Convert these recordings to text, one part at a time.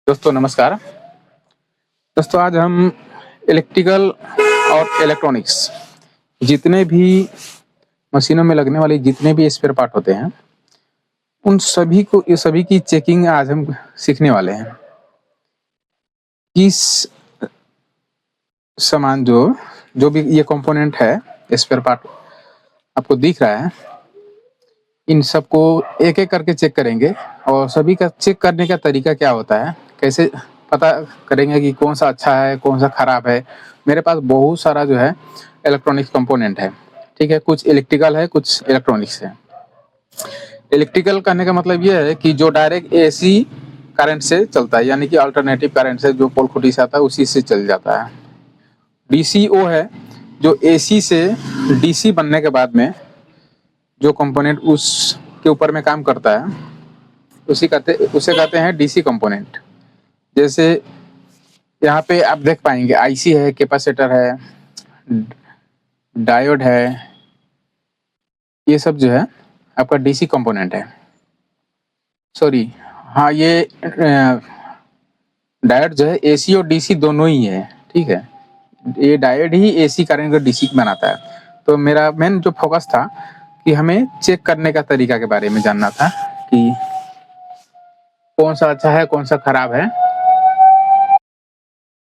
दोस्तों नमस्कार। दोस्तों आज हम इलेक्ट्रिकल और इलेक्ट्रॉनिक्स जितने भी मशीनों में लगने वाले जितने भी स्पेयर पार्ट होते हैं उन सभी की चेकिंग आज हम सीखने वाले हैं। किस सामान जो जो भी ये कंपोनेंट है स्पेयर पार्ट आपको दिख रहा है, इन सबको एक एक करके चेक करेंगे और सभी का चेक करने का तरीका क्या होता है, कैसे पता करेंगे कि कौन सा अच्छा है कौन सा खराब है। मेरे पास बहुत सारा जो है इलेक्ट्रॉनिक्स कंपोनेंट है, ठीक है। कुछ इलेक्ट्रिकल है कुछ इलेक्ट्रॉनिक्स है। इलेक्ट्रिकल कहने का मतलब ये है कि जो डायरेक्ट एसी करंट से चलता है, यानी कि अल्टरनेटिव करंट से जो पोल खुटी से आता है उसी से चल जाता है। डीसी वो है जो एसी से डीसी बनने के बाद में जो कंपोनेंट उसके ऊपर में काम करता है उसे कहते हैं डीसी कंपोनेंट। जैसे यहाँ पे आप देख पाएंगे आईसी है, कैपेसिटर है, डायोड है, ये सब जो है आपका डीसी कंपोनेंट है। सॉरी, हाँ, ये डायोड जो है एसी और डीसी दोनों ही है, ठीक है। ये डायोड ही एसी करंट को डीसी बनाता है। तो मेरा मेन जो फोकस था कि हमें चेक करने का तरीका के बारे में जानना था कि कौन सा अच्छा है कौन सा खराब है।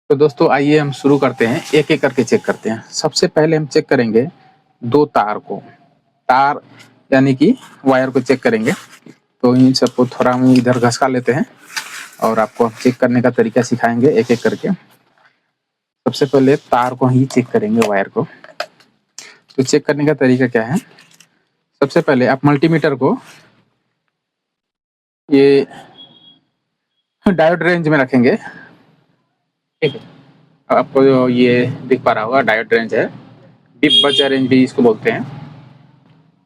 तो दोस्तों आइए हम शुरू करते हैं, एक एक करके चेक करते हैं। सबसे पहले हम चेक करेंगे दो तार को, तार यानी कि वायर को चेक करेंगे। तो इन सबको थोड़ा हम इधर घसका लेते हैं और आपको चेक करने का तरीका सिखाएंगे एक एक करके। सबसे पहले तार को ही चेक करेंगे, वायर को। तो चेक करने का तरीका क्या है, सबसे पहले आप मल्टीमीटर को ये डायोड रेंज में रखेंगे, ठीक है। आपको जो ये दिख पा रहा होगा डायोड रेंज है, डिप बचा रेंज भी इसको बोलते हैं।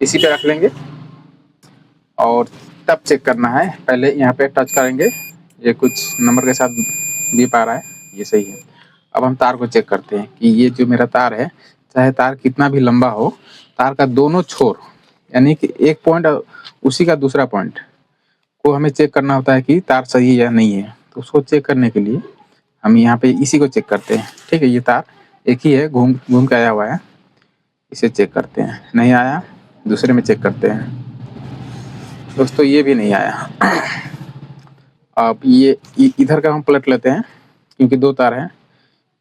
इसी पे रख लेंगे और तब चेक करना है। पहले यहाँ पे टच करेंगे, ये कुछ नंबर के साथ भी पा रहा है, ये सही है। अब हम तार को चेक करते हैं कि ये जो मेरा तार है, चाहे तार कितना भी लंबा हो, तार का दोनों छोर यानी कि एक पॉइंट और उसी का दूसरा पॉइंट को हमें चेक करना होता है कि तार सही है या नहीं है। तो उसको चेक करने के लिए हम यहाँ पे इसी को चेक करते हैं, ठीक है। ये तार एक ही है, घूम घूम के आया हुआ है, इसे चेक करते हैं। नहीं आया, दूसरे में चेक करते हैं। दोस्तों ये भी नहीं आया। अब ये इधर का हम पलट लेते हैं क्योंकि दो तार हैं,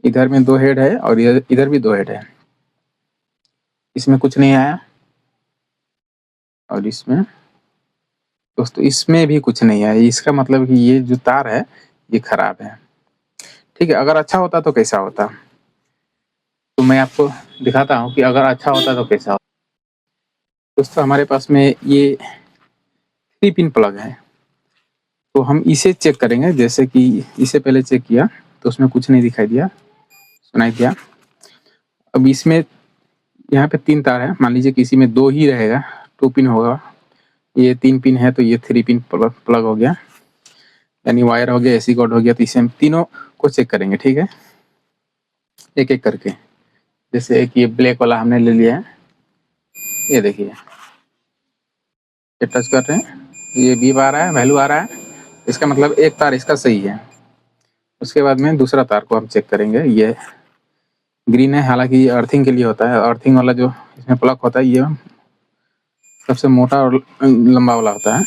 इधर में दो हेड है और इधर भी दो हेड है। इसमें कुछ नहीं आया और इसमें, दोस्तों इसमें भी कुछ नहीं आया। इसका मतलब कि ये जो तार है ये खराब है, ठीक है। अगर अच्छा होता तो कैसा होता, तो मैं आपको दिखाता हूँ कि अगर अच्छा होता तो कैसा होता। दोस्तों हमारे पास में ये 3 पिन प्लग है, तो हम इसे चेक करेंगे। जैसे कि इसे पहले चेक किया तो उसमें कुछ नहीं दिखाई दिया, सुनाई दिया। अब इसमें यहाँ पे 3 तार है, मान लीजिए कि इसी में 2 ही रहेगा, 2 पिन होगा। ये 3 पिन है तो ये 3 पिन प्लग हो गया, यानी वायर हो गया, एसी कोड हो गया। तो इसे हम तीनों को चेक करेंगे, ठीक है, एक एक करके। जैसे एक ये ब्लैक वाला हमने ले लिया है, ये देखिए, ये टच कर रहे हैं, ये बीप आ रहा है, वैल्यू आ रहा है, इसका मतलब एक तार इसका सही है। उसके बाद में दूसरा तार को हम चेक करेंगे, ये ग्रीन है, हालांकि ये अर्थिंग के लिए होता है। अर्थिंग वाला जो इसमें प्लग होता है ये सबसे मोटा और लंबा वाला होता है,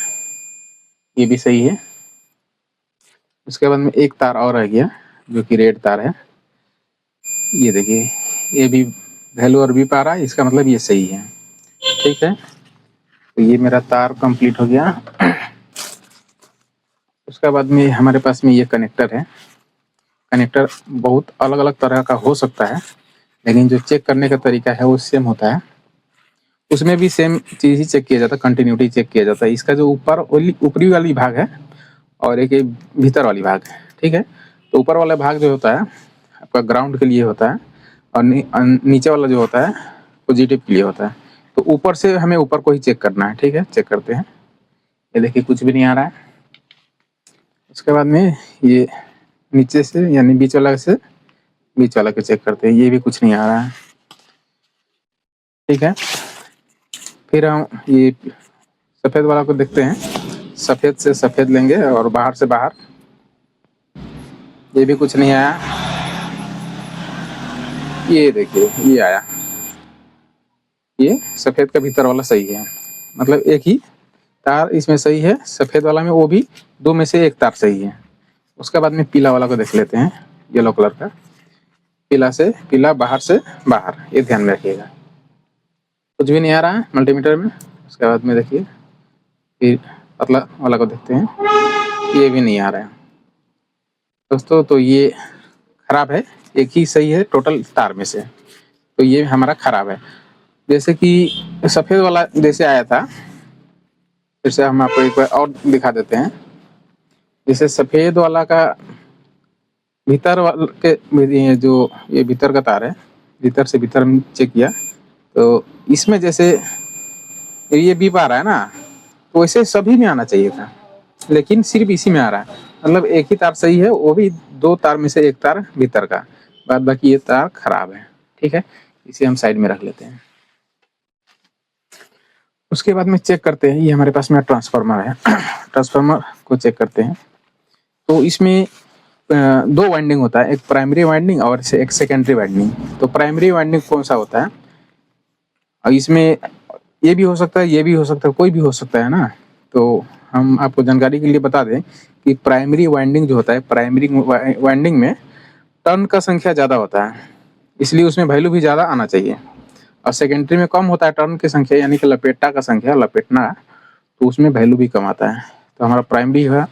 ये भी सही है। उसके बाद में एक तार और रह गया जो कि रेड तार है, ये देखिए, ये भी वैल्यू और बीप आ रहा है, इसका मतलब ये सही है, ठीक है। तो ये मेरा तार कंप्लीट हो गया। उसके बाद में हमारे पास में ये कनेक्टर है। कनेक्टर बहुत अलग अलग तरह का हो सकता है, लेकिन जो चेक करने का तरीका है वो सेम होता है। उसमें भी सेम चीज़ ही चेक किया जाता है, कंटिन्यूटी चेक किया जाता है। इसका जो ऊपरी वाली भाग है और एक भीतर वाली भाग है, ठीक है। तो ऊपर वाला भाग जो होता है आपका ग्राउंड के लिए होता है और नीचे वाला जो होता है पॉजिटिव के लिए होता है। तो ऊपर से हमें ऊपर को ही चेक करना है, ठीक है। चेक करते हैं, ये देखिए कुछ भी नहीं आ रहा है। उसके बाद में ये नीचे से यानी बीच वाला को चेक करते हैं, ये भी कुछ नहीं आ रहा है, ठीक है। फिर हम ये सफ़ेद वाला को देखते हैं, सफ़ेद से सफ़ेद लेंगे और बाहर से बाहर ये भी कुछ नहीं आया। ये देखिए ये आया, ये सफेद का भीतर वाला सही है, मतलब एक ही तार इसमें सही है, सफेद वाला में वो भी दो में से एक तार सही है। उसके बाद में पीला वाला को देख लेते हैं, येलो कलर का। पीला से पीला, बाहर से बाहर, ये ध्यान में रखिएगा। कुछ भी नहीं आ रहा है मल्टीमीटर में। उसके बाद में देखिए फिर पतला वाला को देखते हैं, ये भी नहीं आ रहा है दोस्तों। तो ये खराब है, एक ही सही है टोटल तार में से, तो ये हमारा खराब है। जैसे कि सफेद वाला जैसे आया था, फिर से हम आपको एक बार और दिखा देते हैं। जैसे सफेद वाला का भीतर वाले के ये जो ये भीतर का तार है, भीतर से भीतर हम चेक किया तो इसमें जैसे ये बीप आ रहा है ना, तो वैसे सभी में आना चाहिए था, लेकिन सिर्फ इसी में आ रहा है। मतलब एक ही तार सही है, वो भी दो तार में से एक तार भीतर का, बाद बाकी ये तार खराब है। ठीक है, इसे हम साइड में रख लेते हैं। उसके बाद में चेक करते हैं, ये हमारे पास में ट्रांसफार्मर है। ट्रांसफार्मर को चेक करते हैं, तो इसमें दो वाइंडिंग होता है, एक प्राइमरी वाइंडिंग और एक सेकेंडरी वाइंडिंग। तो प्राइमरी वाइंडिंग कौन सा होता है, और इसमें ये भी हो सकता है, ये भी हो सकता है, कोई भी हो सकता है ना। तो हम आपको जानकारी के लिए बता दें कि प्राइमरी वाइंडिंग जो होता है, प्राइमरी वाइंडिंग में टर्न का संख्या ज़्यादा होता है, इसलिए उसमें वैल्यू भी ज़्यादा आना चाहिए। और सेकेंडरी में कम होता है टर्न की संख्या, यानी कि लपेटा का संख्या, लपेटना, तो उसमें वैल्यू भी कम आता है। तो हमारा प्राइमरी है,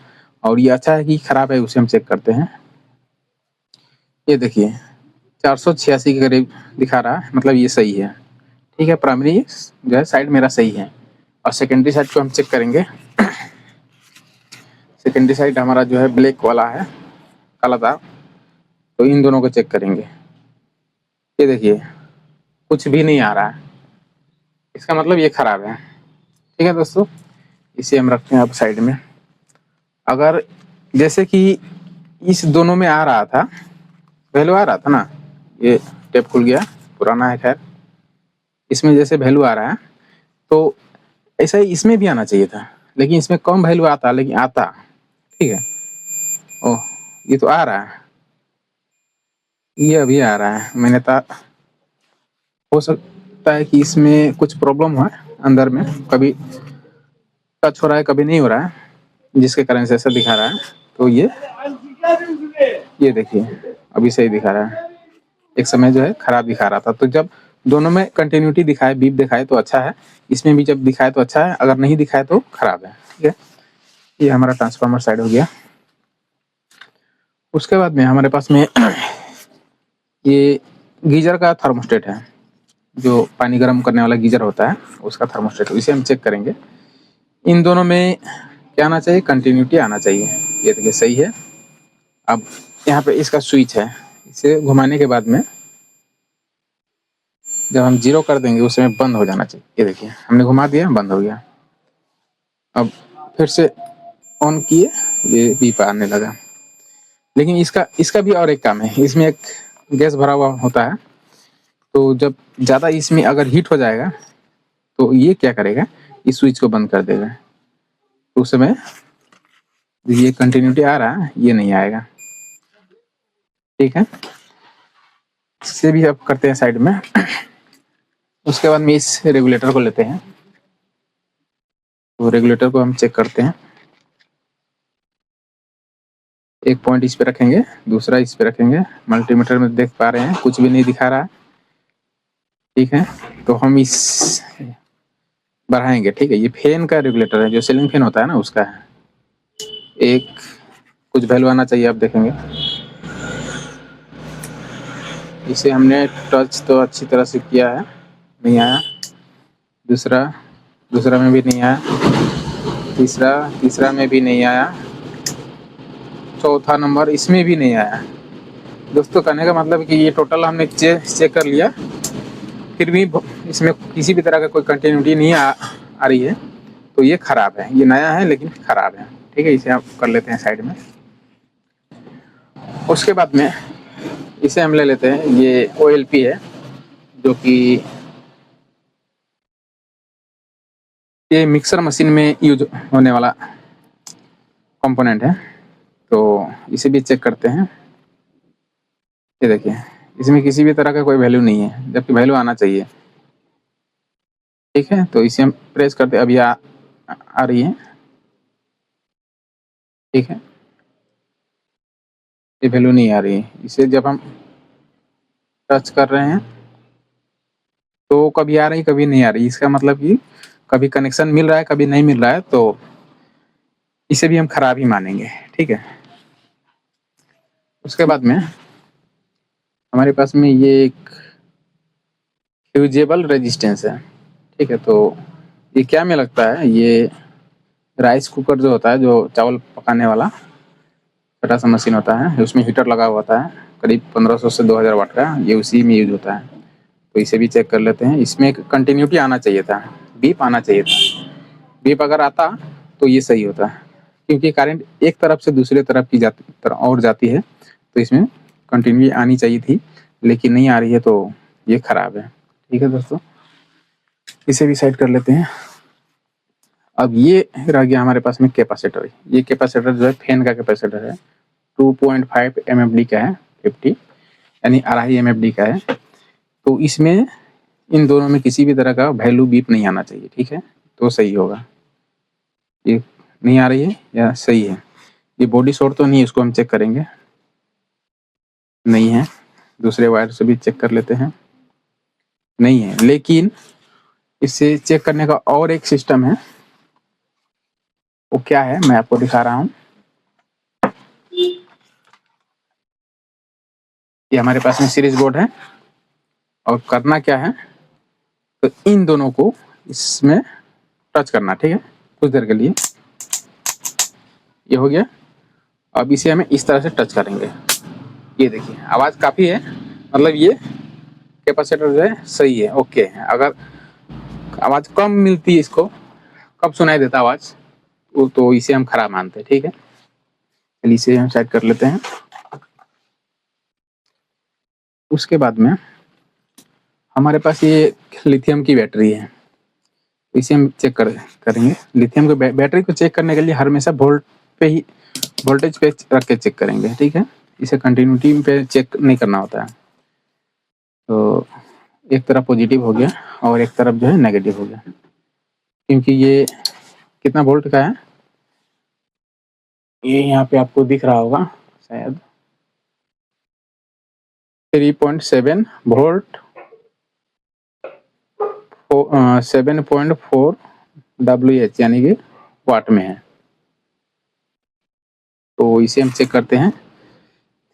और ये अच्छा है कि खराब है, उसे हम चेक करते हैं। ये देखिए 486 के करीब दिखा रहा है, मतलब ये सही है। ठीक है, प्राइमरी जो है साइड मेरा सही है, और सेकेंडरी साइड को हम चेक करेंगे। सेकेंडरी साइड हमारा जो है ब्लैक वाला है, काला था, तो इन दोनों को चेक करेंगे। ये देखिए कुछ भी नहीं आ रहा है, इसका मतलब ये खराब है। ठीक है दोस्तों, इसे हम रखते हैं अब साइड में। अगर जैसे कि इस दोनों में आ रहा था, वैल्यू आ रहा था ना, ये टेप खुल गया, पुराना है खैर, इसमें जैसे वैल्यू आ रहा है, तो ऐसा ही इसमें भी आना चाहिए था, लेकिन इसमें कम वैल्यू आता, लेकिन आता। ठीक है, ओह ये तो आ रहा है, ये अभी आ रहा है। मैंने हो सकता है कि इसमें कुछ प्रॉब्लम हुआ अंदर में, कभी टच हो रहा है कभी नहीं हो रहा है, जिसके कारण से ऐसा दिखा रहा है। तो ये देखिए अभी सही दिखा रहा है, एक समय जो है खराब दिखा रहा था। तो जब दोनों में कंटिन्यूटी दिखाए, बीप दिखाए तो अच्छा है, इसमें भी जब दिखाए तो अच्छा है, अगर नहीं दिखाए तो खराब है। ठीक है, ये हमारा ट्रांसफार्मर साइड हो गया। उसके बाद में हमारे पास में ये गीजर का थर्मोस्टेट है, जो पानी गर्म करने वाला गीजर होता है, उसका थर्मोस्टेट, इसे हम चेक करेंगे। इन दोनों में क्या आना चाहिए, कंटिन्यूटी आना चाहिए। ये देखिए सही है। अब यहाँ पे इसका स्विच है, इसे घुमाने के बाद में जब हम जीरो कर देंगे उस समय बंद हो जाना चाहिए। ये देखिए हमने घुमा दिया, बंद हो गया। अब फिर से ऑन किए, ये बीप आने लगा। लेकिन इसका इसका भी और एक काम है, इसमें एक गैस भरा हुआ होता है, तो जब ज़्यादा इसमें अगर हीट हो जाएगा तो ये क्या करेगा, इस स्विच को बंद कर देगा, तो उस समय ये कंटिन्यूटी आ रहा है, ये नहीं आएगा। ठीक है, इसे भी अब करते हैं साइड में। उसके बाद में इस रेगुलेटर को लेते हैं, तो रेगुलेटर को हम चेक करते हैं। एक पॉइंट इस पे रखेंगे, दूसरा इस पे रखेंगे। मल्टीमीटर में देख पा रहे हैं कुछ भी नहीं दिखा रहा है। ठीक है, तो हम इस बढ़ाएंगे। ठीक है, ये फैन का रेगुलेटर है, जो सीलिंग फैन होता है ना, उसका है। एक कुछ वैल्यू आना चाहिए, आप देखेंगे। इसे हमने टच तो अच्छी तरह से किया है, नहीं आया। दूसरा दूसरा में भी नहीं आया, तीसरा में भी नहीं आया, चौथा नंबर इसमें भी नहीं आया। दोस्तों कहने का मतलब कि ये टोटल हमने चेक कर लिया, फिर भी इसमें किसी भी तरह का कोई कंटिन्यूटी नहीं आ रही है, तो ये खराब है। ये नया है लेकिन खराब है। ठीक है, इसे आप कर लेते हैं साइड में। उसके बाद में इसे हम ले लेते हैं, ये OLP है, जो कि ये मिक्सर मशीन में यूज होने वाला कंपोनेंट है, तो इसे भी चेक करते हैं। ये देखिए इसमें किसी भी तरह का कोई वैल्यू नहीं है, जबकि वैल्यू आना चाहिए। ठीक है, तो इसे हम प्रेस करते, अभी आ रही है। ठीक है, ये वैल्यू नहीं आ रही है। इसे जब हम टच कर रहे हैं तो कभी आ रही कभी नहीं आ रही। इसका मतलब कि कभी कनेक्शन मिल रहा है कभी नहीं मिल रहा है, तो इसे भी हम खराब ही मानेंगे। ठीक है, उसके बाद में हमारे पास में ये एक फ्यूजेबल रेजिस्टेंस है। ठीक है, तो ये क्या में लगता है, ये राइस कुकर जो होता है, जो चावल पकाने वाला छोटा सा मशीन होता है, उसमें हीटर लगा हुआ होता है, करीब 1500 से 2000 वाट का, ये उसी में यूज होता है। तो इसे भी चेक कर लेते हैं। इसमें एक कंटिन्यूटी आना चाहिए था, बीप आना चाहिए था। बीप अगर आता तो ये सही होता है, क्योंकि करंट एक तरफ से दूसरे तरफ की और जाती है, तो इसमें कंटिन्यूटी आनी चाहिए थी, लेकिन नहीं आ रही है, तो ये खराब है। ठीक है दोस्तों, इसे भी साइड कर लेते हैं। अब ये रह गया हमारे पास में कैपेसिटर। ये कैपेसिटर जो है फैन का कैपेसिटर है, 2.5 MFD का है, 50 यानी 2.5 MFD का है। तो इसमें इन दोनों में किसी भी तरह का वैल्यू बीप नहीं आना चाहिए। ठीक है, तो सही होगा। ये नहीं आ रही है या सही है? ये बॉडी शॉर्ट तो नहीं है, इसको हम चेक करेंगे। नहीं है, दूसरे वायर से भी चेक कर लेते हैं। नहीं है, लेकिन इसे चेक करने का और एक सिस्टम है। वो क्या है मैं आपको दिखा रहा हूँ। ये हमारे पास में सीरीज बोर्ड है, और करना क्या है, तो इन दोनों को इसमें टच करना। ठीक है, कुछ देर के लिए। ये हो गया। अब इसे हमें इस तरह से टच करेंगे। ये देखिए आवाज़ काफ़ी है, मतलब ये कैपेसिटर जो है सही है, ओके है। अगर आवाज़ कम मिलती है, इसको कब सुनाई देता आवाज़, तो इसे हम खराब मानते हैं। ठीक है, चलिए इसे हम साइड कर लेते हैं। उसके बाद में हमारे पास ये लिथियम की बैटरी है, इसे हम चेक करेंगे। लिथियम की बैटरी को चेक करने के लिए हमेशा वोल्टेज पे रख के चेक करेंगे। ठीक है, इसे कंटिन्यूटी पे चेक नहीं करना होता है। तो एक तरफ पॉजिटिव हो गया और एक तरफ जो है नेगेटिव हो गया, क्योंकि ये कितना वोल्ट का है, ये यहाँ पे आपको दिख रहा होगा शायद, 3.7 वोल्ट, 7.4 WH यानी कि वाट में है। तो इसे हम चेक करते हैं।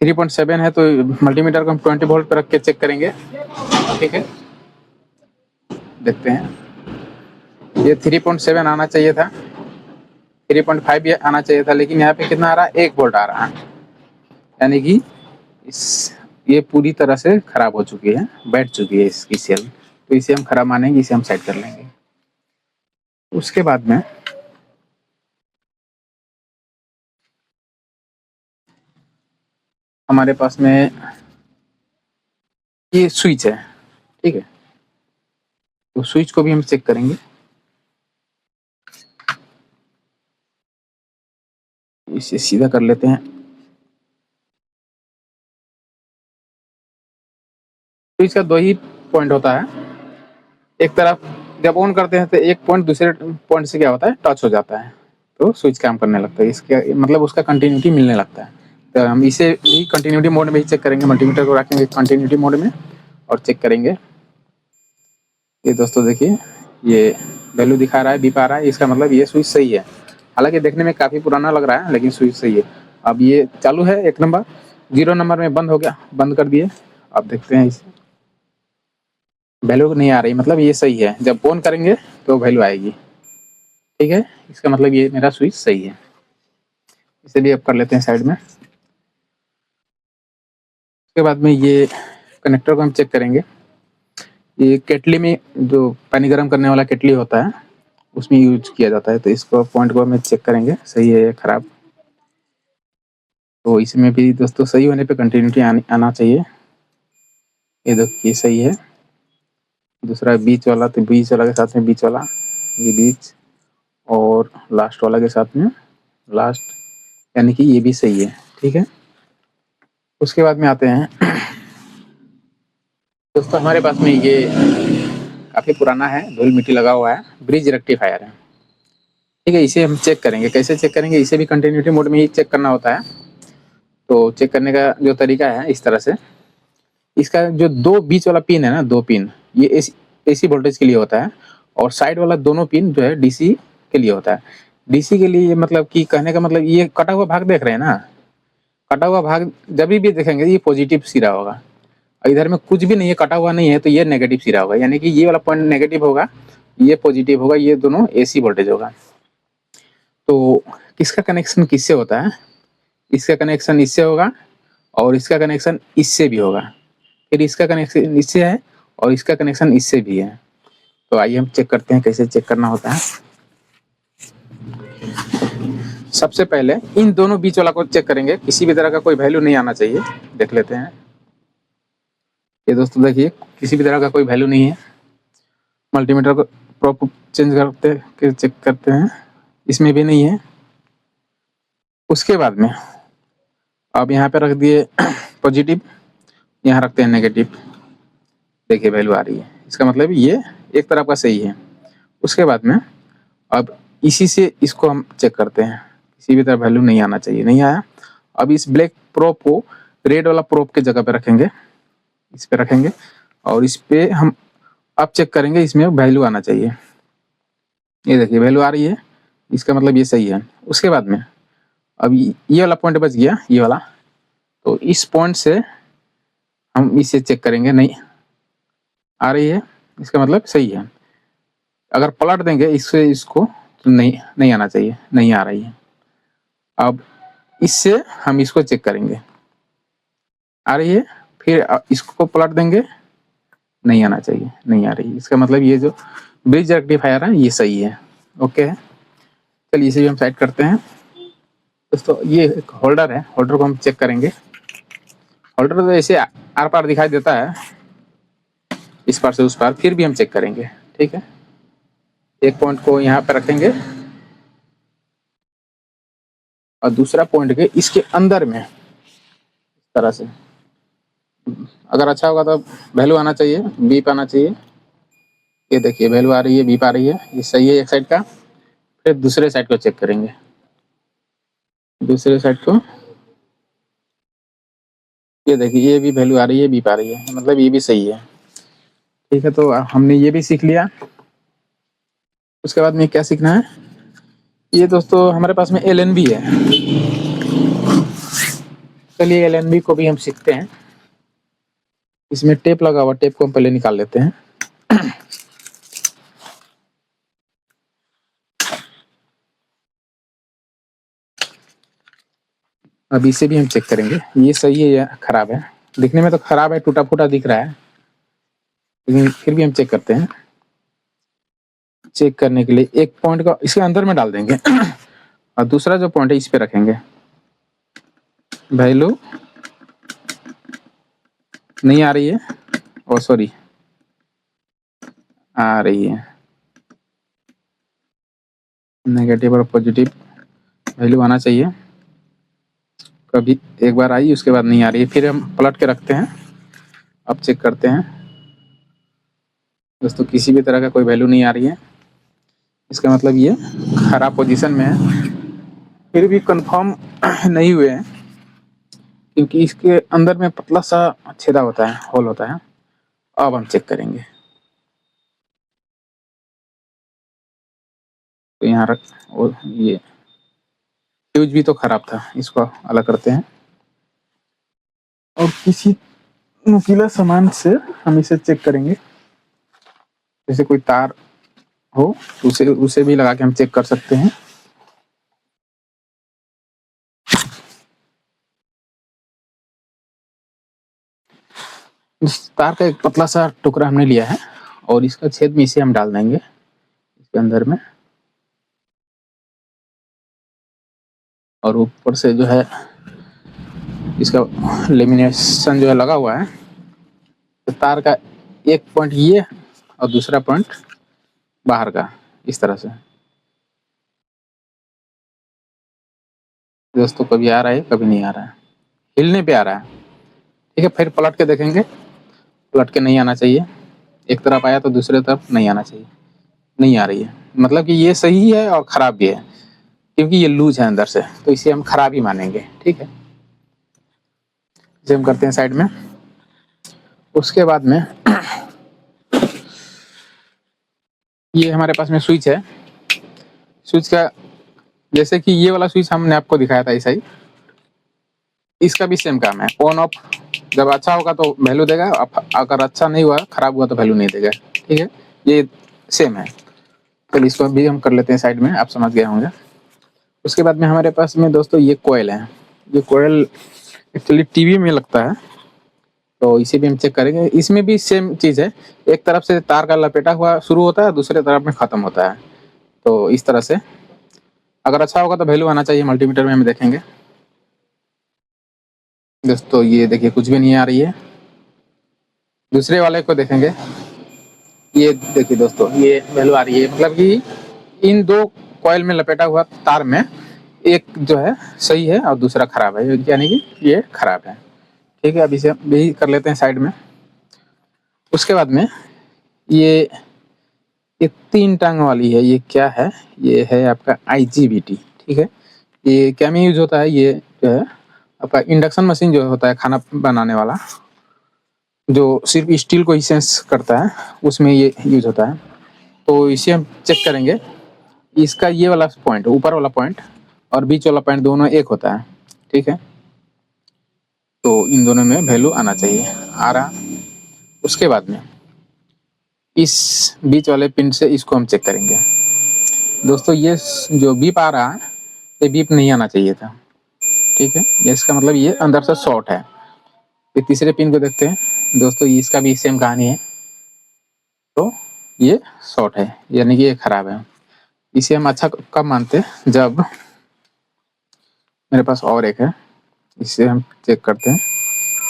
3.7 है तो मल्टीमीटर को हम 20 वोल्ट पर रख के चेक करेंगे। ठीक है, देखते हैं। ये 3.7 आना चाहिए था, 3.5 भी आना चाहिए था, लेकिन यहाँ पे कितना आ रहा है, 1 वोल्ट आ रहा है, यानी कि ये पूरी तरह से खराब हो चुकी है, बैठ चुकी है इसकी सेल। तो इसे हम खराब मानेंगे, इसे हम साइड कर लेंगे। उसके बाद में हमारे पास में ये स्विच है। ठीक है, तो स्विच को भी हम चेक करेंगे। इसे सीधा कर लेते हैं। स्विच का 2 ही पॉइंट होता है। एक तरफ जब ऑन करते हैं तो एक पॉइंट दूसरे पॉइंट से क्या होता है, टच हो जाता है, तो स्विच काम करने लगता है। इसका मतलब उसका कंटिन्यूटी मिलने लगता है। तो हम इसे भी कंटिन्यूटी मोड में ही चेक करेंगे। मल्टीमीटर को रखेंगे कंटिन्यूटी मोड में और चेक करेंगे। ये दोस्तों देखिए, ये वैल्यू दिखा रहा है, बीप आ रहा है, इसका मतलब ये स्विच सही है। हालांकि देखने में काफ़ी पुराना लग रहा है, लेकिन स्विच सही है। अब ये चालू है 1 नंबर, 0 नंबर में बंद हो गया, बंद कर दिए। अब देखते हैं, इसे वैल्यू नहीं आ रही, मतलब ये सही है। जब ऑन करेंगे तो वैल्यू आएगी। ठीक है, इसका मतलब ये मेरा स्विच सही है। इसे भी अब कर लेते हैं साइड में। उसके बाद में ये कनेक्टर को हम चेक करेंगे। ये केटली में जो पानी गर्म करने वाला केटली होता है, उसमें यूज किया जाता है। तो इसको पॉइंट को हमें चेक करेंगे, सही है या खराब। तो इसमें भी दोस्तों सही होने पे कंटिन्यूटी आना चाहिए। ये देखिए सही है। दूसरा बीच वाला, तो बीच वाला के साथ में बीच वाला, ये बीच, और लास्ट वाला के साथ में लास्ट, यानी कि ये भी सही है। ठीक है, उसके बाद में आते हैं दोस्तों हमारे पास में ये काफ़ी पुराना है, धूल मिट्टी लगा हुआ है, ब्रिज रेक्टिफायर है। ठीक है, इसे हम चेक करेंगे। कैसे चेक करेंगे? इसे भी कंटिन्यूटी मोड में ही चेक करना होता है। तो चेक करने का जो तरीका है इस तरह से, इसका जो 2 बीच वाला पिन है ना, 2 पिन, ये एसी वोल्टेज के लिए होता है और साइड वाला दोनों पिन जो है डीसी के लिए होता है। डीसी के लिए मतलब कि कहने का मतलब ये कटा हुआ भाग देख रहे हैं ना, कटा हुआ भाग जब भी देखेंगे ये पॉजिटिव सिरा होगा। इधर में कुछ भी नहीं है, कटा हुआ नहीं है, तो ये नेगेटिव सिरा होगा, यानी कि ये वाला पॉइंट नेगेटिव होगा, ये पॉजिटिव होगा, ये दोनों एसी वोल्टेज होगा। तो किसका कनेक्शन किससे होता है? इसका कनेक्शन इससे होगा और इसका कनेक्शन इससे भी होगा, फिर इसका कनेक्शन इससे है और इसका कनेक्शन इससे भी है। तो आइए हम चेक करते हैं कैसे चेक करना होता है। सबसे पहले इन दोनों बीच वाला को चेक करेंगे, किसी भी तरह का कोई वैल्यू नहीं आना चाहिए। देख लेते हैं। ये दोस्तों देखिए, किसी भी तरह का कोई वैल्यू नहीं है। मल्टीमीटर को प्रोब चेंज करते चेक करते हैं, इसमें भी नहीं है। उसके बाद में अब यहाँ पे रख दिए पॉजिटिव, यहाँ रखते हैं नेगेटिव। देखिए वैल्यू आ रही है, इसका मतलब ये एक तरफ का सही है। उसके बाद में अब इसी से इसको हम चेक करते हैं, किसी भी तरह वैल्यू नहीं आना चाहिए, नहीं आया। अब इस ब्लैक प्रोब को रेड वाला प्रोब के जगह पे रखेंगे, इस पे रखेंगे और इस पे हम अब चेक करेंगे, इसमें वैल्यू आना चाहिए। ये देखिए वैल्यू आ रही है, इसका मतलब ये सही है। उसके बाद में अब ये वाला पॉइंट बच गया, ये वाला, तो इस पॉइंट से हम इसे चेक करेंगे, नहीं आ रही है, इसका मतलब सही है। अगर पलट देंगे इससे इसको तो नहीं नहीं आना चाहिए, नहीं आ रही है। अब इससे हम इसको चेक करेंगे, आ रही है, फिर इसको पलट देंगे, नहीं आना चाहिए, नहीं आ रही है। इसका मतलब ये जो ब्रिज रेक्टिफायर है ये सही है। ओके, चलिए इसे भी हम साइड करते हैं। दोस्तों ये एक होल्डर है, होल्डर को हम चेक करेंगे। होल्डर तो ऐसे आर पार दिखाई देता है, इस पार से उस पार, फिर भी हम चेक करेंगे। ठीक है, एक पॉइंट को यहाँ पे रखेंगे और दूसरा पॉइंट के इसके अंदर में, इस तरह से। अगर अच्छा होगा तो वैल्यू आना चाहिए, बीप आना चाहिए। ये देखिए वैल्यू आ रही है, बीप आ रही है, ये सही है एक साइड का। फिर दूसरे साइड को चेक करेंगे, दूसरे साइड को, ये देखिए ये भी वैल्यू आ रही है, बीप आ रही है, मतलब ये भी सही है। ठीक है, तो हमने ये भी सीख लिया। उसके बाद में क्या सीखना है? ये दोस्तों हमारे पास में एलएनबी है। चलिए एलएनबी को भी हम सीखते हैं। इसमें टेप लगा हुआ, टेप को हम पहले निकाल लेते हैं। अब इसे भी हम चेक करेंगे, ये सही है या खराब है। दिखने में तो खराब है, टूटा फूटा दिख रहा है, लेकिन फिर भी हम चेक करते हैं। चेक करने के लिए एक पॉइंट को इसके अंदर में डाल देंगे और दूसरा जो पॉइंट है इस पे रखेंगे। वैल्यू नहीं आ रही है, ओ सॉरी आ रही है, नेगेटिव और पॉजिटिव वैल्यू आना चाहिए। कभी एक बार आई, उसके बाद नहीं आ रही है, फिर हम पलट के रखते हैं। अब चेक करते हैं दोस्तों, किसी भी तरह का कोई वैल्यू नहीं आ रही है, इसका मतलब ये खराब पोजीशन में है। फिर भी कंफर्म नहीं हुए हैं, क्योंकि इसके अंदर में पतला सा छेदा होता है, होल होता है। अब हम चेक करेंगे, तो यहाँ रख, और ये फ्यूज भी तो खराब था, इसको अलग करते हैं और किसी नुकीला सामान से हम इसे चेक करेंगे। जैसे कोई तार हो तो उसे उसे भी लगा के हम चेक कर सकते हैं। इस तार का एक पतला सा टुकड़ा हमने लिया है और इसका छेद में इसे हम डाल देंगे इसके अंदर में, और ऊपर से जो है इसका लेमिनेशन जो है लगा हुआ है। तो तार का एक पॉइंट ये और दूसरा पॉइंट बाहर का, इस तरह से। दोस्तों कभी आ रहा है, कभी नहीं आ रहा है, हिलने पे आ रहा है। ठीक है, फिर पलट के देखेंगे। पलट के नहीं आना चाहिए, एक तरफ आया तो दूसरे तरफ नहीं आना चाहिए, नहीं आ रही है, मतलब कि ये सही है और ख़राब भी है, क्योंकि ये लूज है अंदर से, तो इसे हम ख़राब ही मानेंगे। ठीक है, इसे हम करते हैं साइड में। उसके बाद में ये हमारे पास में स्विच है, स्विच का जैसे कि ये वाला स्विच हमने आपको दिखाया था ऐसा ही, इसका भी सेम काम है, ऑन ऑफ जब अच्छा होगा तो वैल्यू देगा, अगर अच्छा नहीं हुआ, खराब हुआ तो वैल्यू नहीं देगा। ठीक है, ये सेम है। चलिए इसको भी हम कर लेते हैं साइड में, आप समझ गए होंगे। उसके बाद में हमारे पास में दोस्तों ये कोयल है, ये कोयल एक्चुअली टीवी में लगता है, तो इसे भी हम चेक करेंगे। इसमें भी सेम चीज़ है, एक तरफ से तार का लपेटा हुआ शुरू होता है, दूसरे तरफ में ख़त्म होता है, तो इस तरह से अगर अच्छा होगा तो वैल्यू आना चाहिए, मल्टीमीटर में हम देखेंगे। दोस्तों ये देखिए कुछ भी नहीं आ रही है। दूसरे वाले को देखेंगे, ये देखिए दोस्तों ये वैल्यू आ रही है, मतलब कि इन दो कॉइल में लपेटा हुआ तार में एक जो है सही है और दूसरा खराब है, यानी कि ये खराब है। ठीक है, अब इसे भी कर लेते हैं साइड में। उसके बाद में ये 3 टांग वाली है, ये क्या है, ये है आपका IGBT। ठीक है, ये क्या में यूज होता है, ये जो है आपका इंडक्शन मशीन जो होता है खाना बनाने वाला, जो सिर्फ स्टील को ही सेंस करता है, उसमें ये यूज होता है। तो इसे हम चेक करेंगे, इसका ये वाला पॉइंट, ऊपर वाला पॉइंट और बीच वाला पॉइंट दोनों एक होता है। ठीक है, तो इन दोनों में वैल्यू आना चाहिए, आ रहा। उसके बाद में इस बीच वाले पिन से इसको हम चेक करेंगे। दोस्तों ये जो बीप आ रहा है, ये बीप नहीं आना चाहिए था। ठीक है, ये इसका मतलब ये अंदर से शॉर्ट है। ये तीसरे पिन को देखते हैं दोस्तों, इसका भी सेम कहानी है, तो ये शॉर्ट है, यानी कि ये खराब है। इसे हम अच्छा कब मानते हैं, जब मेरे पास और एक है, इसे हम चेक करते हैं।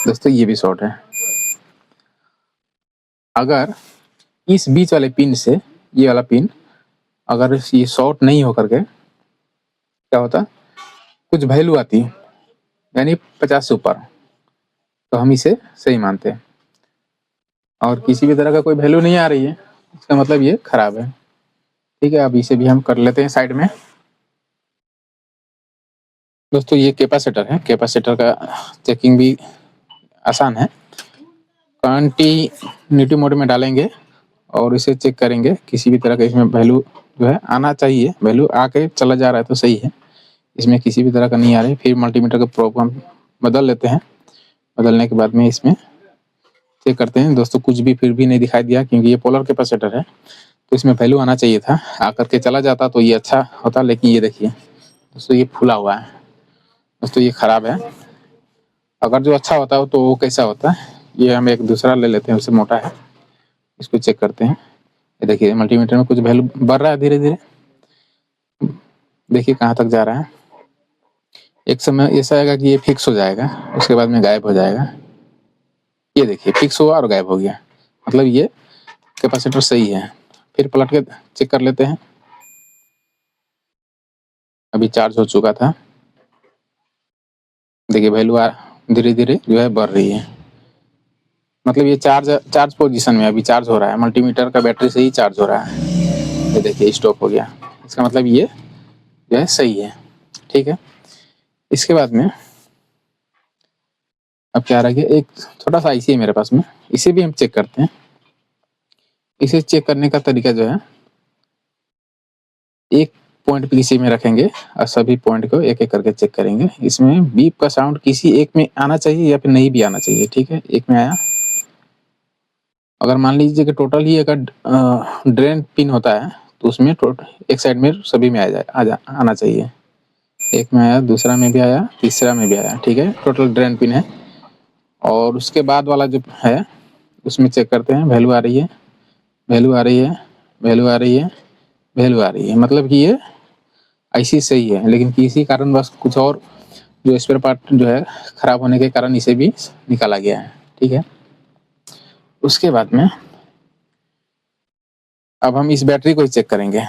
दोस्तों ये भी शॉर्ट है। अगर इस बीच वाले पिन से ये वाला पिन अगर ये शॉर्ट नहीं होकर के क्या होता, कुछ वैल्यू आती यानी 50 से ऊपर, तो हम इसे सही मानते हैं। और किसी भी तरह का कोई वैल्यू नहीं आ रही है, इसका मतलब ये खराब है। ठीक है, अब इसे भी हम कर लेते हैं साइड में। दोस्तों ये कैपेसिटर है, कैपेसिटर का चेकिंग भी आसान है। कंटिन्यूटी मोड में डालेंगे और इसे चेक करेंगे, किसी भी तरह का इसमें वैल्यू जो है आना चाहिए, वैल्यू आके चला जा रहा है तो सही है, इसमें किसी भी तरह का नहीं आ रहा है। फिर मल्टीमीटर का प्रोब हम बदल लेते हैं, बदलने के बाद में इसमें चेक करते हैं। दोस्तों कुछ भी फिर भी नहीं दिखाई दिया, क्योंकि ये पोलर कैपेसिटर है, तो इसमें वैल्यू आना चाहिए था, आकर के चला जाता तो ये अच्छा होता। लेकिन ये देखिए दोस्तों ये फूला हुआ है, दोस्तों ये खराब है। अगर जो अच्छा होता हो तो वो कैसा होता है, ये हम एक दूसरा ले लेते हैं, उससे मोटा है, इसको चेक करते हैं। ये देखिए मल्टीमीटर में कुछ वैल्यू बढ़ रहा है धीरे धीरे, देखिए कहाँ तक जा रहा है। एक समय ऐसा आएगा कि ये फिक्स हो जाएगा, उसके बाद में गायब हो जाएगा। ये देखिए फिक्स हुआ और गायब हो गया, मतलब ये कैपेसिटर सही है। फिर पलट के चेक कर लेते हैं, अभी चार्ज हो चुका था, देखिए वैल्यू धीरे धीरे जो है बढ़ रही है, मतलब ये चार्ज पोजीशन में अभी चार्ज हो रहा है, मल्टीमीटर का बैटरी से ही चार्ज हो रहा है। ये देखिए स्टॉप हो गया, इसका मतलब ये जो है सही है। ठीक है, इसके बाद में अब क्या रह गया, एक छोटा सा IC है मेरे पास में, इसे भी हम चेक करते हैं। इसे चेक करने का तरीका जो है, एक पॉइंट पीछे में रखेंगे और सभी पॉइंट को एक एक करके चेक करेंगे। इसमें बीप का साउंड किसी एक में आना चाहिए या फिर नहीं भी आना चाहिए। ठीक है, एक में आया, अगर मान लीजिए कि टोटल ही अगर ड्रेन पिन होता है तो उसमें एक साइड में सभी में आना चाहिए। एक में आया, दूसरा में भी आया, तीसरा में भी आया। ठीक है, टोटल ड्रेन पिन है। और उसके बाद वाला जो है उसमें चेक करते हैं, वैल्यू आ रही है, वैल्यू आ रही है, वैल्यू आ रही है, वैल्यू आ रही है, मतलब कि ये IC सही है, लेकिन किसी कारण बस कुछ और जो स्पेयर पार्ट जो है खराब होने के कारण इसे भी निकाला गया है। ठीक है, उसके बाद में अब हम इस बैटरी को ही चेक करेंगे।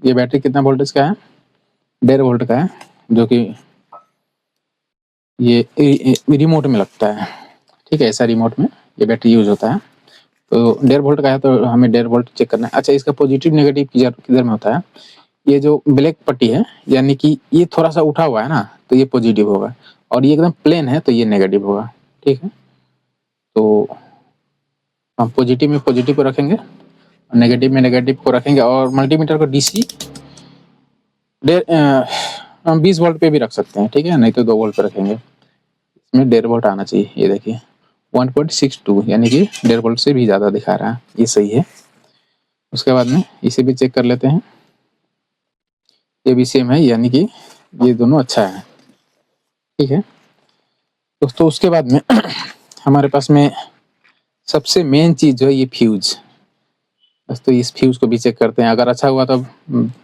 ये बैटरी कितना वोल्टेज का है, 1.5 वोल्ट का है, जो कि ये रिमोट में लगता है। ठीक है, ऐसा रिमोट में ये बैटरी यूज होता है। तो 1.5 वोल्ट का है तो हमें 1.5 वोल्ट चेक करना है। अच्छा, इसका पॉजिटिव नेगेटिव किधर में होता है, ये जो ब्लैक पट्टी है यानी कि ये थोड़ा सा उठा हुआ है ना, तो ये पॉजिटिव होगा, और ये एकदम प्लेन है तो ये नेगेटिव होगा। ठीक है, तो हम पॉजिटिव में पॉजिटिव को रखेंगे, नेगेटिव में नेगेटिव को रखेंगे, और मल्टीमीटर को डीसी हम 20 वोल्ट पे भी रख सकते हैं। ठीक है, नहीं तो 2 वोल्ट पे रखेंगे। इसमें 1.5 वोल्ट आना चाहिए। ये देखिए 1.62 यानी कि 1.5 वोल्ट से भी ज़्यादा दिखा रहा है, ये सही है। उसके बाद में इसे भी चेक कर लेते हैं, ये भी सेम है, यानी कि ये दोनों अच्छा है। ठीक है दोस्तों, उसके बाद में हमारे पास में सबसे मेन चीज़ जो है ये फ्यूज। तो इस फ्यूज को भी चेक करते हैं। अगर अच्छा हुआ तो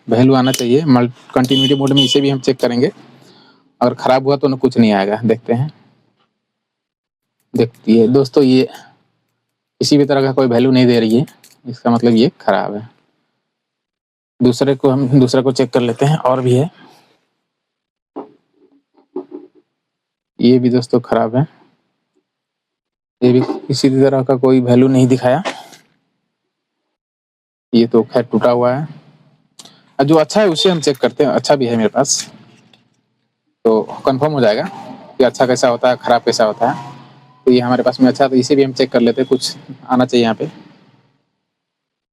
वैल्यू आना चाहिए। कंटिन्यूटी मोड में इसे भी हम चेक करेंगे। अगर खराब हुआ तो कुछ नहीं आएगा। देखते हैं, देखती है दोस्तों, ये किसी भी तरह का कोई वैल्यू नहीं दे रही है, इसका मतलब ये खराब है। दूसरे को चेक कर लेते हैं, और भी है, ये भी दोस्तों खराब है, ये भी किसी भी तरह का कोई वैल्यू नहीं दिखाया। ये तो खैर टूटा हुआ है। जो अच्छा है उसे हम चेक करते हैं, अच्छा भी है मेरे पास, तो कंफर्म हो जाएगा कि अच्छा कैसा होता है, खराब कैसा होता है। तो ये हमारे पास में अच्छा है, तो इसे भी हम चेक कर लेते हैं, कुछ आना चाहिए यहाँ पे।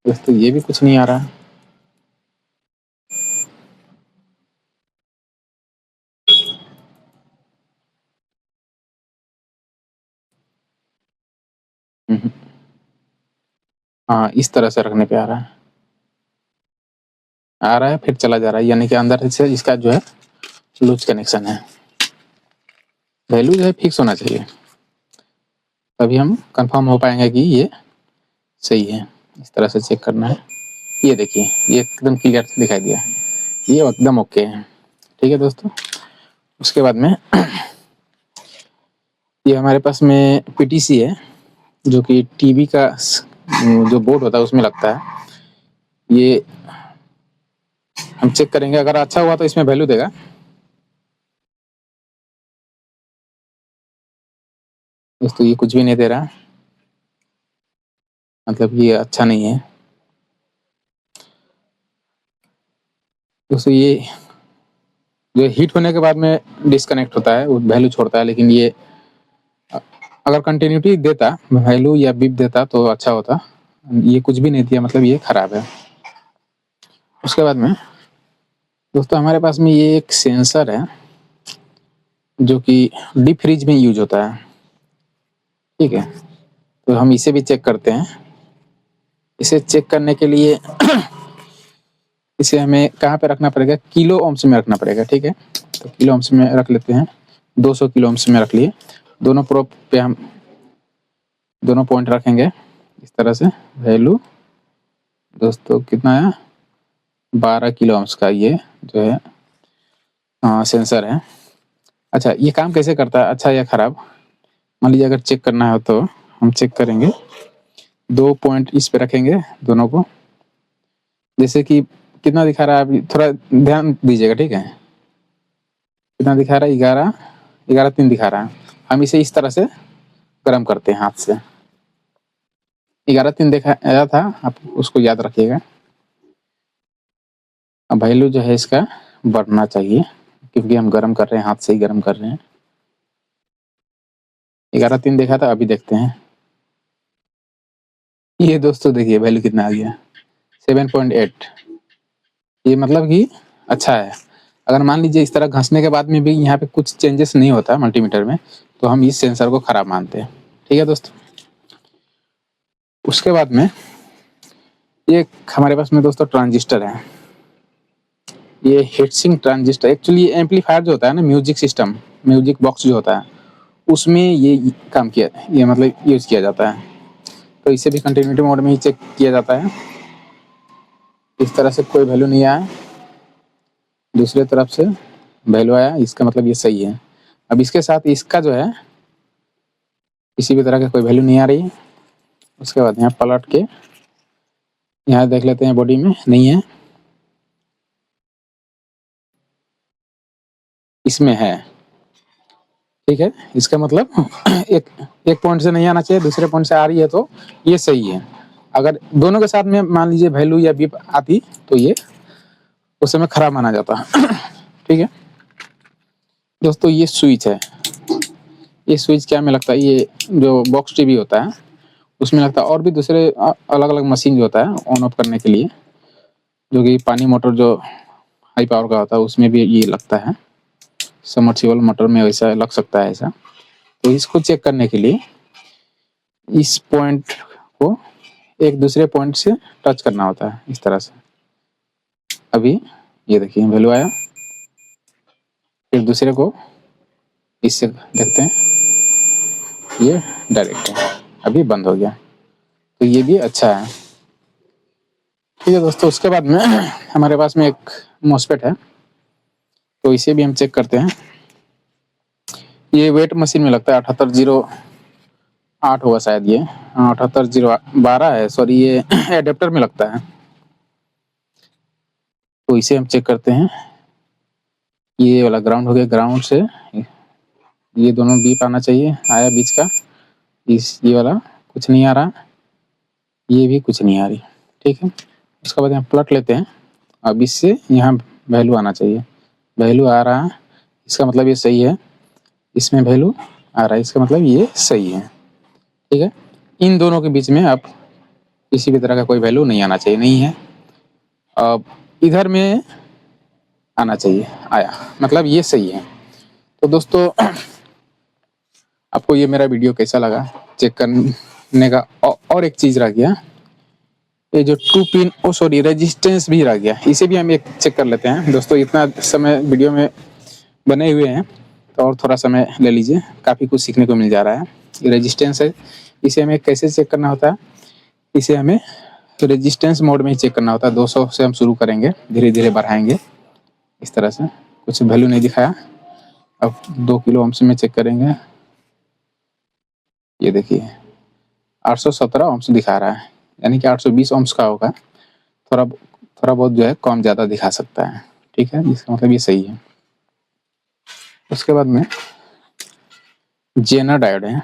दोस्तों ये भी कुछ नहीं आ रहा है। हाँ, इस तरह से रखने पे आ रहा है, फिर चला जा रहा है, यानी कि अंदर से इसका जो है लूज कनेक्शन है। वैल्यू जो है फिक्स होना चाहिए, तभी हम कंफर्म हो पाएंगे कि ये सही है। इस तरह से चेक करना है। ये देखिए, ये एकदम क्लियर दिखाई दिया, ये एकदम ओके है। ठीक है दोस्तों, उसके बाद में ये हमारे पास में पीटीसी है, जो कि टीवी का जो बोर्ड होता है उसमें लगता है। ये हम चेक करेंगे, अगर अच्छा हुआ तो इसमें वैल्यू देगा। दोस्तों ये कुछ भी नहीं दे रहा, मतलब ये अच्छा नहीं है। दोस्तों ये जो हीट होने के बाद में डिस्कनेक्ट होता है, वो वैल्यू छोड़ता है, लेकिन ये अगर कंटिन्यूटी देता वैल्यू या बिप देता तो अच्छा होता। ये कुछ भी नहीं दिया, मतलब ये खराब है। उसके बाद में दोस्तों हमारे पास में ये एक सेंसर है, जो कि डीप फ्रीज में यूज होता है। ठीक है, तो हम इसे भी चेक करते हैं। इसे चेक करने के लिए इसे हमें कहाँ पे रखना पड़ेगा, किलो ओम्स में रखना पड़ेगा। ठीक है, तो किलो ओम्स में रख लेते हैं, 200 किलो ओम्स में रख लिए। दोनों प्रोब पे हम दोनों पॉइंट रखेंगे इस तरह से। वैल्यू दोस्तों कितना है, 12 किलो ओम्स का ये जो है सेंसर है। अच्छा, ये काम कैसे करता है, अच्छा या खराब, मान लीजिए अगर चेक करना है तो हम चेक करेंगे। 2 पॉइंट इस पे रखेंगे दोनों को, जैसे कि कितना दिखा रहा है, अभी थोड़ा ध्यान दीजिएगा। ठीक है, कितना दिखा रहा है, 11.3 दिखा रहा है। हम इसे इस तरह से गर्म करते हैं हाथ से। 11.3 देखा आया था, आप उसको याद रखिएगा। अब वैल्यू जो है इसका बढ़ना चाहिए, क्योंकि हम गर्म कर रहे हैं, हाथ से ही गर्म कर रहे हैं। 11.3 देखा था, अभी देखते हैं। ये दोस्तों देखिए वैल्यू कितना आ गया, 7.8। ये मतलब कि अच्छा है। अगर मान लीजिए इस तरह घसने के बाद में भी यहाँ पे कुछ चेंजेस नहीं होता मल्टीमीटर में, तो हम इस सेंसर को खराब मानते हैं। ठीक है दोस्तों, उसके बाद में ये हमारे पास में दोस्तों ट्रांजिस्टर है। ये हीटसिंक ट्रांजिस्टर, एक्चुअली एम्पलीफायर जो होता है ना, म्यूजिक सिस्टम, म्यूजिक बॉक्स जो होता है, उसमें ये काम किया, ये मतलब यूज किया जाता है। तो इसे भी कंटिन्यूटी मोड में ही चेक किया जाता है। इस तरह से कोई वैल्यू नहीं आया, दूसरे तरफ से वैल्यू आया, इसका मतलब ये सही है। अब इसके साथ इसका जो है किसी भी तरह का कोई वैल्यू नहीं आ रही है। उसके बाद यहाँ पलट के यहाँ देख लेते हैं, बॉडी में नहीं है, इसमें है। ठीक है, इसका मतलब एक पॉइंट से नहीं आना चाहिए, दूसरे पॉइंट से आ रही है तो ये सही है। अगर दोनों के साथ में मान लीजिए वैल्यू या बीप आती तो ये उस समय खराब माना जाता। ठीक है दोस्तों, ये स्विच है। ये स्विच क्या में लगता है, ये जो बॉक्स टीवी होता है उसमें लगता है, और भी दूसरे अलग अलग मशीन जो होता है ऑन ऑफ करने के लिए, जो कि पानी मोटर जो हाई पावर का होता है उसमें भी ये लगता है। सबमर्सिबल मोटर में वैसा लग सकता है ऐसा। तो इसको चेक करने के लिए इस पॉइंट को एक दूसरे पॉइंट से टच करना होता है इस तरह से। अभी ये देखिए वैल्यू आया, फिर दूसरे को इससे देखते हैं, ये डायरेक्ट है, अभी बंद हो गया, तो ये भी अच्छा है। ठीक है दोस्तों, उसके बाद में हमारे पास में एक मॉसफेट है, तो इसे भी हम चेक करते हैं। ये वेट मशीन में लगता है 7808 होगा शायद, ये 7812 है, सॉरी ये एडेप्टर में लगता है। तो इसे हम चेक करते हैं। ये वाला ग्राउंड हो गया, ग्राउंड से ये दोनों बीप आना चाहिए, आया बीच का, इस ये वाला कुछ नहीं आ रहा, ये भी कुछ नहीं आ रही। ठीक है, उसके बाद यहाँ प्लट लेते हैं। अब इससे यहाँ वैल्यू आना चाहिए, वैल्यू आ रहा है, इसका मतलब ये सही है। इसमें वैल्यू आ रहा है, इसका मतलब ये सही है। ठीक है, इन दोनों के बीच में अब किसी भी तरह का कोई वैल्यू नहीं आना चाहिए, नहीं है। अब इधर में आना चाहिए, आया, मतलब ये सही है। तो दोस्तों आपको ये मेरा वीडियो कैसा लगा चेक करने का। और एक चीज़ रह गया, ये जो 2 पिन सॉरी रेजिस्टेंस भी रह गया, इसे भी हम एक चेक कर लेते हैं। दोस्तों इतना समय वीडियो में बने हुए हैं तो और थोड़ा समय ले लीजिए, काफ़ी कुछ सीखने को मिल जा रहा है। ये रेजिस्टेंस है, इसे हमें कैसे चेक करना होता है, इसे हमें रेजिस्टेंस मोड में ही चेक करना होता है। 200 से हम शुरू करेंगे, धीरे धीरे बढ़ाएंगे इस तरह से। कुछ वैल्यू नहीं दिखाया, अब 2 किलो ओम्स में चेक करेंगे। ये देखिए 817 ओम्स दिखा रहा है, यानी कि 820 ओम्स का होगा। थोड़ा बहुत जो है कम ज़्यादा दिखा सकता है। ठीक है, जिसका मतलब ये सही है। उसके बाद में जेनर डायोड है,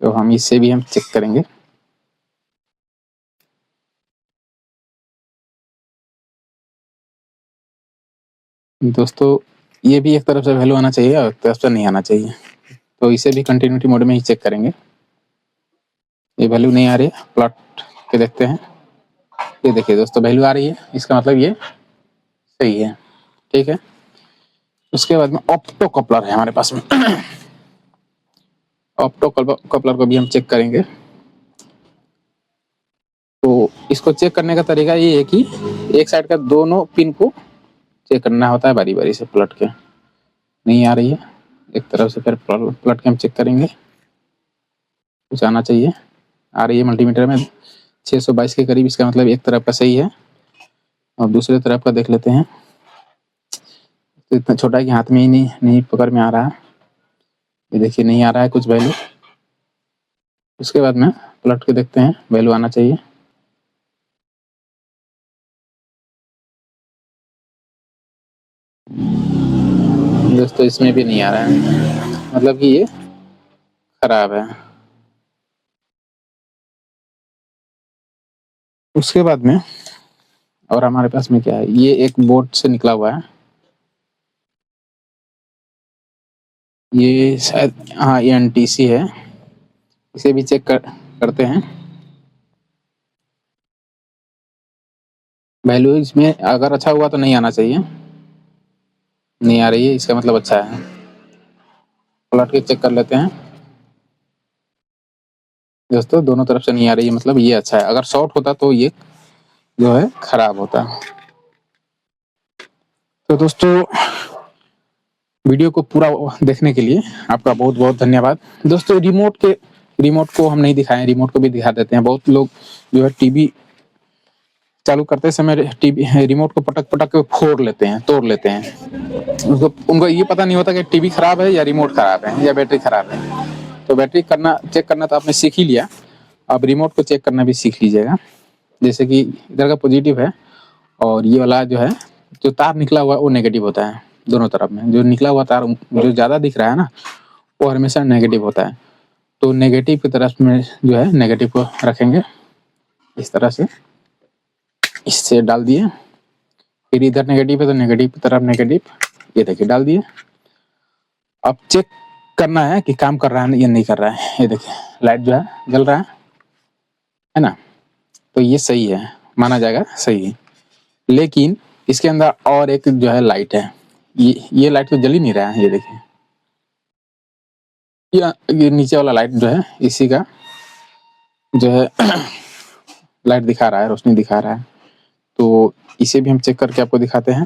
तो हम इससे भी हम चेक करेंगे। दोस्तों ये भी एक तरफ से वैल्यू आना चाहिए और एक तरफ से नहीं आना चाहिए, तो इसे भी कंटिन्यूटी मोड में ही चेक करेंगे। ये वैल्यू नहीं आ रही है, प्लॉट के देखते हैं। ये देखिए दोस्तों वैल्यू आ रही है, इसका मतलब ये सही है। ठीक है, उसके बाद में ऑप्टो कपलर है हमारे पास में। ऑप्टो कपलर को भी हम चेक करेंगे। तो इसको चेक करने का तरीका ये है कि एक साइड का दोनों पिन को चेक करना होता है बारी बारी से पलट के। नहीं आ रही है एक तरफ से, फिर पलट के हम चेक करेंगे, कुछ आना चाहिए। आ रही है मल्टीमीटर में 622 के करीब, इसका मतलब एक तरफ का सही है। और दूसरे तरफ का देख लेते हैं, तो इतना छोटा है कि हाथ में ही नहीं पकड़ में आ रहा है। ये देखिए नहीं आ रहा है कुछ वैल्यू। उसके बाद में पलट के देखते हैं, वैल्यू आना चाहिए। दोस्तों इसमें भी नहीं आ रहा है, मतलब कि ये खराब है। उसके बाद में और हमारे पास में क्या है, ये एक बोर्ड से निकला हुआ है, ये शायद हाँ ये NTC है। इसे भी चेक करते हैं। वैल्यू इसमें अगर अच्छा हुआ तो नहीं आना चाहिए, नहीं आ रही है, इसका मतलब अच्छा है। पलट के चेक कर लेते हैं। दोस्तों दोनों तरफ से नहीं आ रही है, मतलब ये अच्छा है। अगर शॉर्ट होता तो ये जो है खराब होता। तो दोस्तों वीडियो को पूरा देखने के लिए आपका बहुत बहुत धन्यवाद। दोस्तों रिमोट को हम नहीं दिखाएं, रिमोट को भी दिखा देते हैं। बहुत लोग जो है टीवी चालू करते समय टीवी रिमोट को पटक पटक के फोड़ लेते हैं, तोड़ लेते हैं। उनको ये पता नहीं होता कि टीवी खराब है या रिमोट खराब है या बैटरी खराब है। तो बैटरी चेक करना तो आपने सीख ही लिया, अब रिमोट को चेक करना भी सीख लीजिएगा। जैसे कि इधर का पॉजिटिव है और ये वाला जो है, जो तार निकला हुआ वो नेगेटिव होता है। दोनों तरफ में जो निकला हुआ तार जो ज़्यादा दिख रहा है ना, वो हमेशा नेगेटिव होता है। तो नेगेटिव की तरफ में जो है नेगेटिव को रखेंगे इस तरह से, इससे डाल दिए। फिर इधर नेगेटिव है तो नेगेटिव की तरफ नेगेटिव, ये देखिए डाल दिए। अब चेक करना है कि काम कर रहा है या नहीं कर रहा है। ये देखिए लाइट जो है जल रहा है ना, तो ये सही है, माना जाएगा सही है। लेकिन इसके अंदर और एक जो है लाइट है, ये लाइट तो जल ही नहीं रहा है। ये देखिए ये नीचे वाला लाइट जो है इसी का जो है लाइट दिखा रहा है, रोशनी दिखा रहा है। तो इसे भी हम चेक करके आपको दिखाते हैं।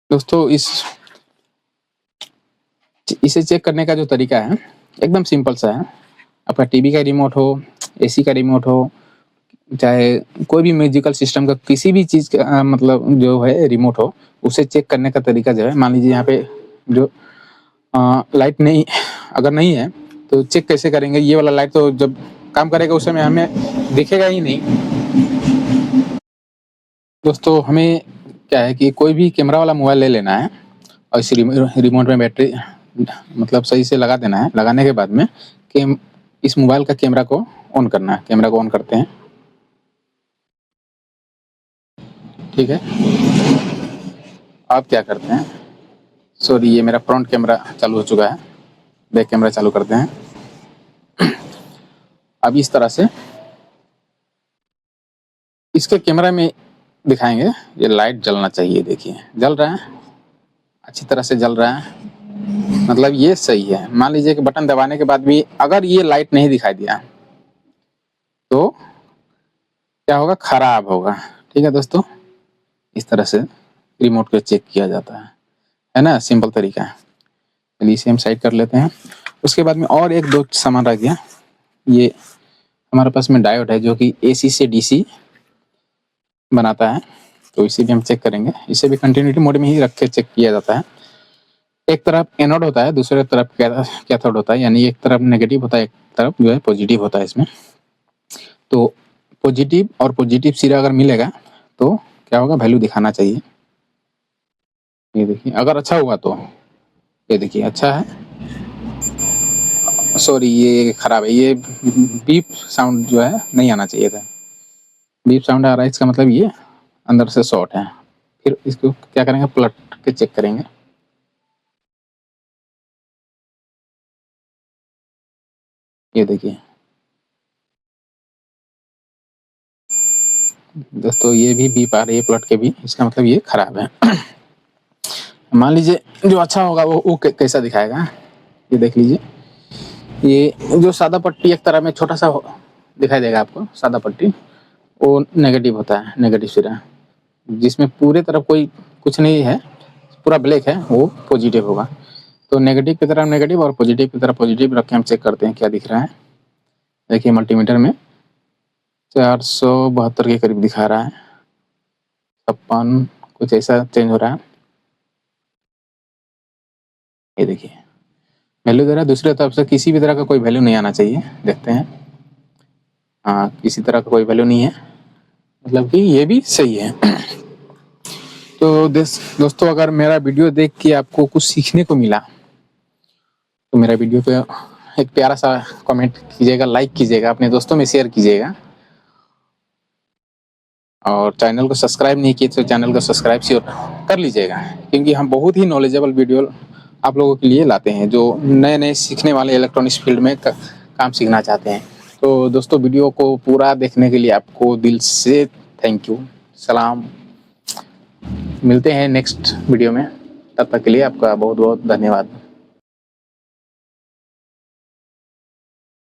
दोस्तों इसे चेक करने का जो तरीका है एकदम सिंपल सा है। आपका टीवी का रिमोट हो, एसी का रिमोट हो, चाहे कोई भी म्यूजिकल सिस्टम का किसी भी चीज़ का मतलब जो है रिमोट हो, उसे चेक करने का तरीका जो है, मान लीजिए यहाँ पे जो लाइट नहीं, अगर नहीं है तो चेक कैसे करेंगे। ये वाला लाइट तो जब काम करेगा उस समय हमें दिखेगा ही नहीं। दोस्तों हमें क्या है कि कोई भी कैमरा वाला मोबाइल ले लेना है और इस रिमोट में बैटरी मतलब सही से लगा देना है। लगाने के बाद में कि इस मोबाइल का कैमरा को ऑन करना है। कैमरा को ऑन करते हैं, ठीक है। आप क्या करते हैं, सॉरी ये मेरा फ्रंट कैमरा चालू हो चुका है, बैक कैमरा चालू करते हैं। अब इस तरह से इसके कैमरा में दिखाएंगे, ये लाइट जलना चाहिए। देखिए जल रहा है, अच्छी तरह से जल रहा है, मतलब ये सही है। मान लीजिए कि बटन दबाने के बाद भी अगर ये लाइट नहीं दिखाई दिया तो क्या होगा, खराब होगा। ठीक है दोस्तों, इस तरह से रिमोट को चेक किया जाता है ना, सिंपल तरीका है। चलिए इसे हम साइड कर लेते हैं। उसके बाद में और एक दो सामान रह गया। ये हमारे पास में डायोड है जो कि एसी से डीसी बनाता है, तो इसे भी हम चेक करेंगे। इसे भी कंटिन्यूटी मोड में ही रख के चेक किया जाता है। एक तरफ एनोड होता है, दूसरे तरफ कैथोड होता है, यानी एक तरफ नेगेटिव होता है, एक तरफ जो है पॉजिटिव होता है इसमें। तो पॉजिटिव और पॉजिटिव सिरा अगर मिलेगा तो क्या होगा, वैल्यू दिखाना चाहिए। ये देखिए अगर अच्छा हुआ तो ये देखिए अच्छा है, सॉरी ये खराब है। ये बीप साउंड जो है नहीं आना चाहिए था, बीप साउंड आ रहा है, इसका मतलब ये अंदर से शॉर्ट है। फिर इसको क्या करेंगे, पलट के चेक करेंगे। ये देखिए दोस्तों ये भी बीप आ रही है पलट के भी, इसका मतलब ये खराब है। मान लीजिए जो अच्छा होगा वो कैसा दिखाएगा, ये देख लीजिए। ये जो सादा पट्टी एक तरह में छोटा सा दिखाई देगा आपको, सादा पट्टी वो नेगेटिव होता है, नेगेटिव सिरा। जिसमें पूरे तरफ कोई कुछ नहीं है, पूरा ब्लैक है, वो पॉजिटिव होगा। तो नेगेटिव की तरफ नेगेटिव और पॉजिटिव की तरफ पॉजिटिव रख के हम चेक करते हैं क्या दिख रहा है। देखिए मल्टीमीटर में 472 के करीब दिखा रहा है, 56 कुछ ऐसा चेंज हो रहा है। ये देखिए वैल्यू दे रहा है, दूसरे तरफ से किसी भी तरह का कोई वैल्यू नहीं आना चाहिए। देखते हैं, हाँ किसी तरह का कोई वैल्यू नहीं है, मतलब कि ये भी सही है। तो दोस्तों अगर मेरा वीडियो देख के आपको कुछ सीखने को मिला तो मेरा वीडियो पे एक प्यारा सा कमेंट कीजिएगा, लाइक कीजिएगा, अपने दोस्तों में शेयर कीजिएगा। और चैनल को सब्सक्राइब नहीं किए तो चैनल को सब्सक्राइब कर लीजिएगा, क्योंकि हम बहुत ही नॉलेजेबल वीडियो आप लोगों के लिए लाते हैं जो नए नए सीखने वाले इलेक्ट्रॉनिक्स फील्ड में काम सीखना चाहते हैं। तो दोस्तों वीडियो को पूरा देखने के लिए आपको दिल से थैंक यू, सलाम। मिलते हैं नेक्स्ट वीडियो में, तब तक के लिए आपका बहुत बहुत धन्यवाद।